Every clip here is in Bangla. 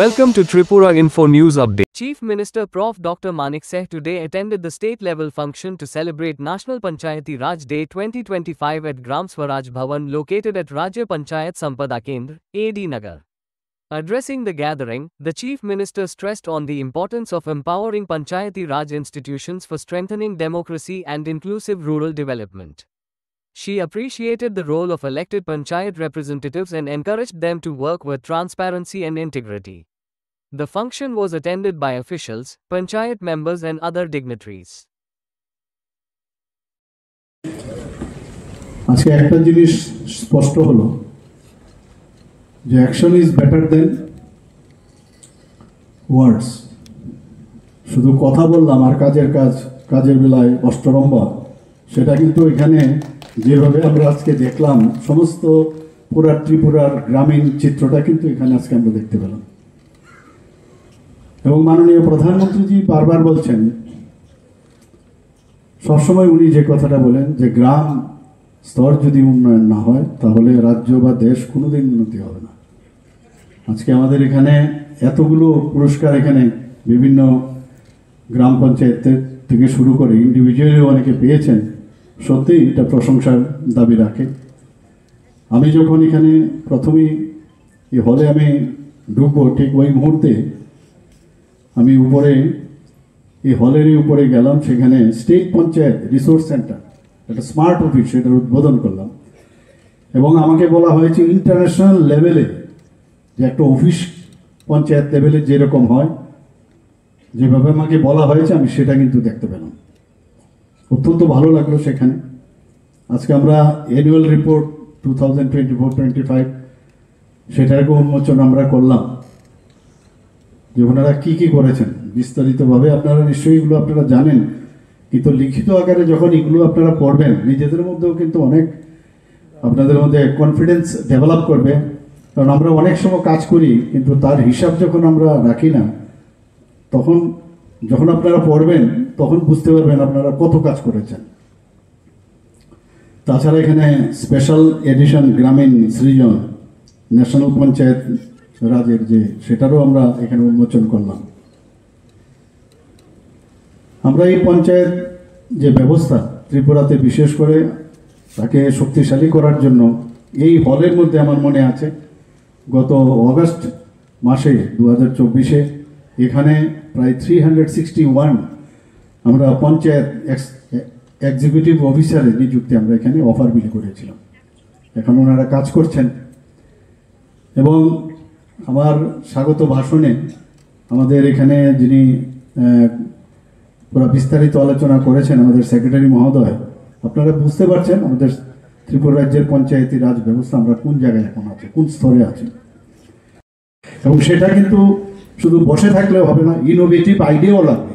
Welcome to Tripura Info News Update. Chief Minister Prof. Dr. Manik Seh today attended the state-level function to celebrate National Panchayati Raj Day 2025 at Gram Swaraj Bhavan located at Rajya Panchayat Sampada Kendra, AD Nagar. Addressing the gathering, the Chief Minister stressed on the importance of empowering Panchayati Raj institutions for strengthening democracy and inclusive rural development. She appreciated the role of elected Panchayat representatives and encouraged them to work with transparency and integrity. The function was attended by officials, Panchayat members and other dignitaries. আজকে একটা জিনিস স্পষ্ট হলো যে অ্যাকশন ইজ বেটার দেন ওয়ার্ডস। শুধু কথা বললাম আর কাজের বেলায় অষ্টরম্ভা, সেটা কিন্তু এখানে যেভাবে আমরা আজকে দেখলাম সমস্ত পুরা ত্রিপুরার গ্রামীণ চিত্রটা কিন্তু এখানে আজকে আমরা দেখতে পেলাম। এবং মাননীয় প্রধানমন্ত্রীজি বারবার বলছেন, সবসময় উনি যে কথাটা বলেন যে গ্রাম স্তর যদি উন্নয়ন না হয় তাহলে রাজ্য বা দেশ কোনোদিন উন্নতি হবে না। আজকে আমাদের এখানে এতগুলো পুরস্কার এখানে বিভিন্ন গ্রাম পঞ্চায়েতের থেকে শুরু করে ইন্ডিভিজুয়ালি অনেকে পেয়েছেন, সত্যিই এটা প্রশংসার দাবি রাখে। আমি যখন এখানে প্রথমেই এই হলে আমি ঢুকবো, ঠিক ওই মুহূর্তে আমি উপরে এই হলেরই উপরে গেলাম, সেখানে স্টেট পঞ্চায়েত রিসোর্স সেন্টার একটা স্মার্ট অফিস সেটার উদ্বোধন করলাম। এবং আমাকে বলা হয়েছে ইন্টারন্যাশনাল লেভেলে যে একটা অফিস পঞ্চায়েত লেভেলে যেরকম হয়, যেভাবে আমাকে বলা হয়েছে আমি সেটা কিন্তু দেখতে পেলাম। অত্যন্ত ভালো লাগলো সেখানে। আজকে আমরা অ্যানুয়াল রিপোর্ট 2024-25 সেটাকে উন্মোচন আমরা করলাম, যে ওনারা কী কী করেছেন বিস্তারিতভাবে। আপনারা নিশ্চয়ই এগুলো আপনারা জানেন, কিন্তু লিখিত আকারে যখন এগুলো আপনারা পড়বেন নিজেদের মধ্যেও কিন্তু অনেক আপনাদের মধ্যে কনফিডেন্স ডেভেলপ করবে। কারণ আমরা অনেক সময় কাজ করি কিন্তু তার হিসাব যখন আমরা রাখি না, যখন আপনারা পড়বেন তখন বুঝতে পারবেন আপনারা কত কাজ করেছেন। তাছাড়া এখানে স্পেশাল এডিশন গ্রামীণ সৃজন ন্যাশনাল পঞ্চায়েত রাজের যে সেটারও আমরা এখানে উন্মোচন করলাম। আমরা এই পঞ্চায়েত যে ব্যবস্থা ত্রিপুরাতে বিশেষ করে তাকে শক্তিশালী করার জন্য এই হলের মধ্যে আমার মনে আছে গত অগাস্ট মাসে 2024-এ এখানে প্রায় 361 আমরা পঞ্চায়েত এক্সিকিউটিভ অফিসারের নিযুক্তি আমরা এখানে অফার বিলি করেছিলাম। এখন ওনারা কাজ করছেন। এবং আমার স্বাগত ভাষণে আমাদের এখানে যিনি পুরো বিস্তারিত আলোচনা করেছেন আমাদের সেক্রেটারি মহোদয়, আপনারা বুঝতে পারছেন আমাদের ত্রিপুরা রাজ্যের পঞ্চায়েতি রাজ ব্যবস্থা আমরা কোন জায়গায় এখন আছে, কোন স্তরে আছে। এবং সেটা কিন্তু শুধু বসে থাকলেও হবে না, ইনোভেটিভ আইডিয়াও লাগবে,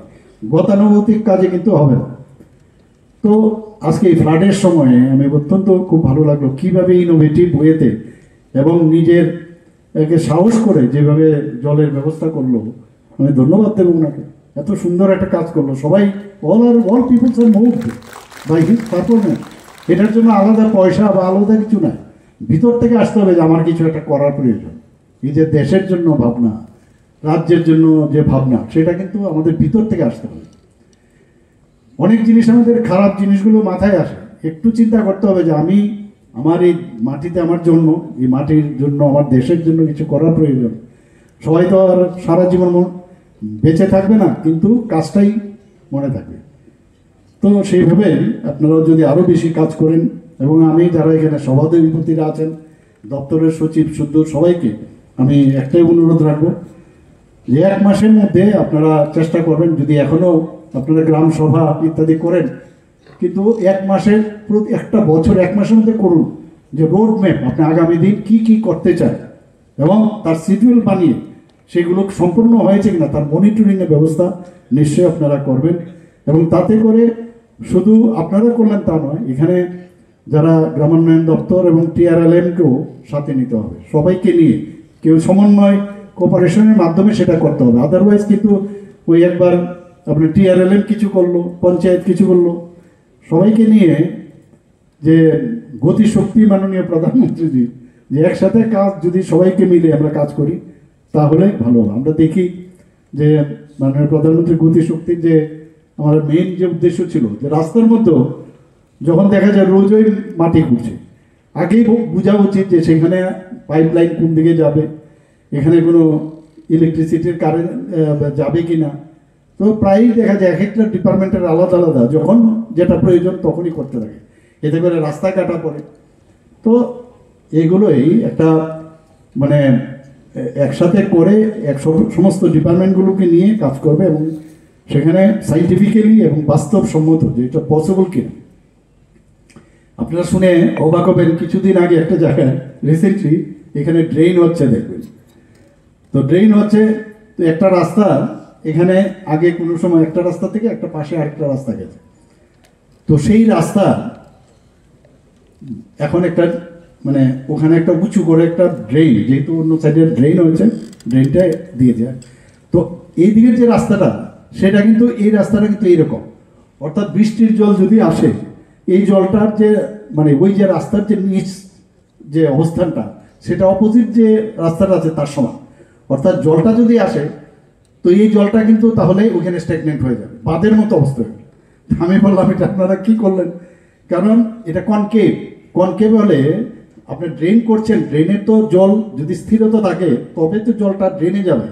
গতানুগতিক কাজে কিন্তু হবে না। তো আজকে এই ফ্লাডের সময়ে আমি অত্যন্ত খুব ভালো লাগলো কীভাবে ইনোভেটিভ ওয়েতে এবং নিজের একে সাহস করে যেভাবে জলের ব্যবস্থা করলো, আমি ধন্যবাদ দেবো ওনাকে। এত সুন্দর একটা কাজ করলো, সবাই all peoples are moved by his performance. এটার জন্য আলাদা পয়সা বা আলাদা কিছু নাই, ভিতর থেকে আসতে হবে যে আমার কিছু একটা করার প্রয়োজন। এই যে দেশের জন্য ভাবনা, রাজ্যের জন্য যে ভাবনা, সেটা কিন্তু আমাদের ভিতর থেকে আসতে হবে। অনেক জিনিস আমাদের খারাপ জিনিসগুলো মাথায় আসে, একটু চিন্তা করতে হবে যে আমি আমার এই মাটিতে আমার জন্য, এই মাটির জন্য আমার দেশের জন্য কিছু করার প্রয়োজন। সবাই তো আর সারা জীবন বেঁচে থাকবে না, কিন্তু কাজটাই মনে থাকবে। তো সেইভাবে আপনারাও যদি আরও বেশি কাজ করেন, এবং আমি যারা এখানে সভাধিপতিরা আছেন, দপ্তরের সচিব শুদ্ধ সবাইকে আমি একটাই অনুরোধ রাখবো যে 1 মাসের মধ্যে আপনারা চেষ্টা করবেন, যদি এখনও আপনারা গ্রাম সভা ইত্যাদি করেন, কিন্তু 1 মাসের একটা বছর 1 মাসের মধ্যে করুন যে রোড ম্যাপ আপনি আগামী দিন কি করতে চান, এবং তার শিডিউল বানিয়ে সেগুলো সম্পূর্ণ হয়েছে কিনা তার মনিটরিংয়ের ব্যবস্থা নিশ্চয়ই আপনারা করবেন। এবং তাতে করে শুধু আপনারা করলেন তা নয়, এখানে যারা গ্রামোন্নয়ন দপ্তর এবং TRLM-কেও সাথে নিতে হবে, সবাইকে নিয়ে কেউ সমন্বয় কোঅপারেশনের মাধ্যমে সেটা করতে হবে। আদারওয়াইজ কিন্তু ওই একবার আপনার TRLM কিছু করলো, পঞ্চায়েত কিছু করলো, সবাইকে নিয়ে যে গতিশক্তি মাননীয় প্রধানমন্ত্রীজি যে একসাথে কাজ যদি সবাইকে মিলে আমরা কাজ করি তাহলে ভালো হবে। আমরা দেখি যে মাননীয় প্রধানমন্ত্রী গতিশক্তির যে আমার মেইন যে উদ্দেশ্য ছিল যে রাস্তার মধ্যেও যখন দেখা যায় রোজই মাটি খুঁড়ছে, আগেই বোঝা উচিত যে সেখানে পাইপ লাইন কোন দিকে যাবে, এখানে কোনো ইলেকট্রিসিটির কারেন্ট যাবে কি না। তো প্রায়ই দেখা যায় এক একটা ডিপার্টমেন্টের আলাদা আলাদা যখন যেটা প্রয়োজন তখনই করতে থাকে, এতে করে রাস্তা কাটা পড়ে। তো এগুলোই একটা মানে একসাথে করে সমস্ত ডিপার্টমেন্টগুলোকে নিয়ে কাজ করবে এবং সেখানে সাইন্টিফিক্যালি এবং বাস্তবসম্মত যে এটা পসিবল কিনা। আপনারা শুনে অবাক হবেন, কিছুদিন আগে একটা জায়গায় রিসেন্টলি এখানে ড্রেন হচ্ছে দেখবেন। তো ড্রেন হচ্ছে, তো একটা রাস্তা এখানে আগে কোনো সময় একটা রাস্তা থেকে একটা পাশে আরেকটা রাস্তা গেছে, তো সেই রাস্তা এখন একটা মানে ওখানে একটা উঁচু করে একটা ড্রেন, যেহেতু অন্য সাইডে ড্রেন হয়েছে, ড্রেনটা দিয়ে যায়। তো এই দিকের যে রাস্তাটা সেটা কিন্তু এই রাস্তাটা কিন্তু এইরকম, অর্থাৎ বৃষ্টির জল যদি আসে এই জলটার যে মানে ওই যে রাস্তার যে নিচ যে অবস্থানটা সেটা অপোজিট যে রাস্তাটা আছে তার সমান, অর্থাৎ জলটা যদি আসে তো এই জলটা কিন্তু তাহলে ওখানে স্ট্যাগনেন্ট হয়ে যাবে, বাঁধের মতো অবস্থা হবে। আমি বললাম এটা আপনারা কি করলেন, কারণ এটা কনকেভ, কনকেভ হলে আপনি ড্রেন করছেন, ড্রেনের তো জল যদি স্থিরতা থাকে তবে তো জলটা ড্রেনে যাবে,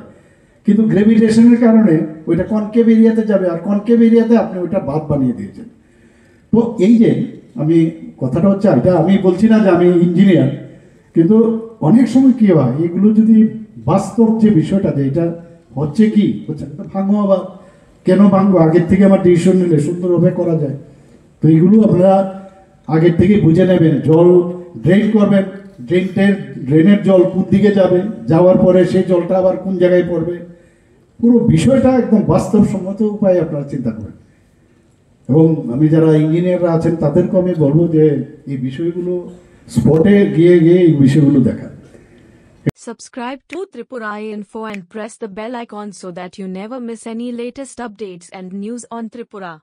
কিন্তু গ্রেভিটেশনের কারণে ওইটা কনকেভ এরিয়াতে যাবে, আর কনকেভ এরিয়াতে আপনি ওইটা বাঁধ বানিয়ে দিয়েছেন। তো এই যে আমি কথাটা হচ্ছে, এটা আমি বলছি না যে আমি ইঞ্জিনিয়ার, কিন্তু অনেক সময় কী হয় এগুলো যদি বাস্তব যে বিষয়টা যে এটা হচ্ছে কি হচ্ছে ভাঙো, আবার কেন ভাঙবো, আগের থেকে আমার ডিসিশন নিলে সুন্দরভাবে করা যায়। তো এইগুলো আপনারা আগের থেকে বুঝে নেবেন, জল ড্রেন করবেন, ড্রেনের জল কোন দিকে যাবে, যাওয়ার পরে সেই জলটা আবার কোন জায়গায় পড়বে, পুরো বিষয়টা একদম বাস্তবসম্মত উপায়ে আপনারা চিন্তা করেন। এবং আমি যারা ইঞ্জিনিয়াররা আছেন তাদেরকেও আমি বলবো যে এই বিষয়গুলো স্পটে গিয়ে এই বিষয়গুলো দেখা। Subscribe to Tripura Info and press the bell icon so that you never miss any latest updates and news on Tripura.